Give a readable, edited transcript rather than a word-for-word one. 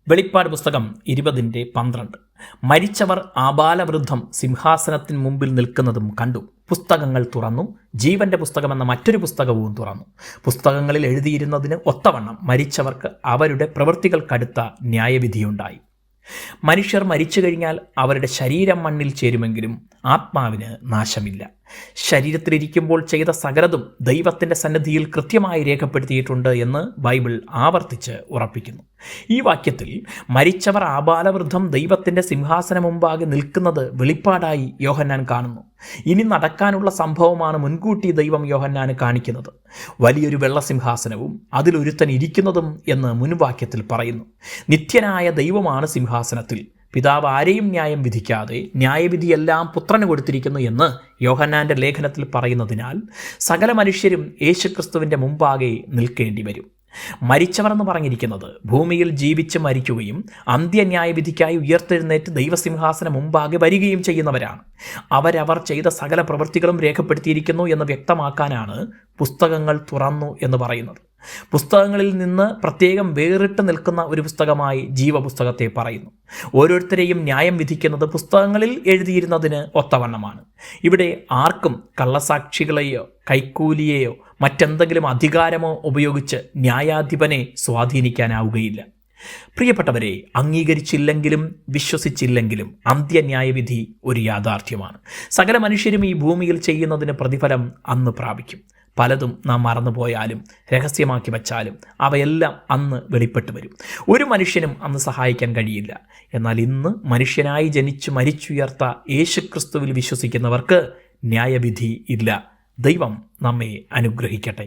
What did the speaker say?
വെളിപ്പാട് പുസ്തകം 20:12. മരിച്ചവർ ആബാലവൃദ്ധം സിംഹാസനത്തിന് മുമ്പിൽ നിൽക്കുന്നതും കണ്ടു. പുസ്തകങ്ങൾ തുറന്നു. ജീവന്റെ പുസ്തകമെന്ന മറ്റൊരു പുസ്തകവും തുറന്നു. പുസ്തകങ്ങളിൽ എഴുതിയിരുന്നതിന് ഒത്തവണ്ണം മരിച്ചവർക്ക് അവരുടെ പ്രവൃത്തികൾക്കടുത്ത ന്യായവിധിയുണ്ടായി. മനുഷ്യർ മരിച്ചു കഴിഞ്ഞാൽ അവരുടെ ശരീരം മണ്ണിൽ ചേരുമെങ്കിലും ആത്മാവിന് നാശമില്ല. ശരീരത്തിലിരിക്കുമ്പോൾ ചെയ്ത സകലതും ദൈവത്തിൻ്റെ സന്നിധിയിൽ കൃത്യമായി രേഖപ്പെടുത്തിയിട്ടുണ്ട് എന്ന് ബൈബിൾ ആവർത്തിച്ച് ഉറപ്പിക്കുന്നു. ഈ വാക്യത്തിൽ മരിച്ചവർ ആബാലവൃദ്ധം ദൈവത്തിൻ്റെ സിംഹാസനം മുമ്പാകെ നിൽക്കുന്നത് വെളിപ്പാടായി യോഹന്നാൻ കാണുന്നു. ഇനി നടക്കാനുള്ള സംഭവമാണ് മുൻകൂട്ടി ദൈവം യോഹന്നാന് കാണിക്കുന്നത്. വലിയൊരു വെള്ളസിംഹാസനവും അതിലൊരുത്തൻ ഇരിക്കുന്നതും എന്ന് മുൻവാക്യത്തിൽ പറയുന്നു. നിത്യനായ ദൈവമാണ് സിംഹാസനത്തിൽ. പിതാവ് ആരെയും ന്യായം വിധിക്കാതെ ന്യായവിധിയെല്ലാം പുത്രന് കൊടുത്തിരിക്കുന്നു എന്ന് യോഹന്നാൻ്റെ ലേഖനത്തിൽ പറയുന്നതിനാൽ സകല മനുഷ്യരും യേശുക്രിസ്തുവിൻ്റെ മുമ്പാകെ നിൽക്കേണ്ടി വരും. മരിച്ചവർ എന്ന് പറഞ്ഞിരിക്കുന്നത് ഭൂമിയിൽ ജീവിച്ച് മരിക്കുകയും അന്ത്യന്യായവിധിക്കായി ഉയർത്തെഴുന്നേറ്റ് ദൈവസിംഹാസനം മുമ്പാകെ വരികയും ചെയ്യുന്നവരാണ്. അവരവർ ചെയ്ത സകല പ്രവൃത്തികളും രേഖപ്പെടുത്തിയിരിക്കുന്നു എന്ന് വ്യക്തമാക്കാനാണ് പുസ്തകങ്ങൾ തുറന്നു എന്ന് പറയുന്നത്. പുസ്തകങ്ങളിൽ നിന്ന് പ്രത്യേകം വേറിട്ട് നിൽക്കുന്ന ഒരു പുസ്തകമായി ജീവപുസ്തകത്തെ പറയുന്നു. ഓരോരുത്തരെയും ന്യായം വിധിക്കുന്നത് പുസ്തകങ്ങളിൽ എഴുതിയിരുന്നതിന് ഒത്തവണ്ണമാണ്. ഇവിടെ ആർക്കും കള്ളസാക്ഷികളെയോ കൈക്കൂലിയെയോ മറ്റെന്തെങ്കിലും അധികാരമോ ഉപയോഗിച്ച് ന്യായാധിപനെ സ്വാധീനിക്കാനാവുകയില്ല. പ്രിയപ്പെട്ടവരെ, അംഗീകരിച്ചില്ലെങ്കിലും വിശ്വസിച്ചില്ലെങ്കിലും അന്ത്യന്യായവിധി ഒരു യാഥാർത്ഥ്യമാണ്. സകല മനുഷ്യരും ഈ ഭൂമിയിൽ ചെയ്യുന്നതിന് പ്രതിഫലം അന്ന് പ്രാപിക്കും. പലതും നാം മറന്നുപോയാലും രഹസ്യമാക്കി വച്ചാലും അവയെല്ലാം അന്ന് വെളിപ്പെട്ട് വരും. ഒരു മനുഷ്യനും അന്ന് സഹായിക്കാൻ കഴിയില്ല. എന്നാൽ ഇന്ന് മനുഷ്യനായി ജനിച്ചു മരിച്ചുയർത്ത യേശുക്രിസ്തുവിൽ വിശ്വസിക്കുന്നവർക്ക് ന്യായവിധി ഇല്ല. ദൈവം നമ്മെ അനുഗ്രഹിക്കട്ടെ.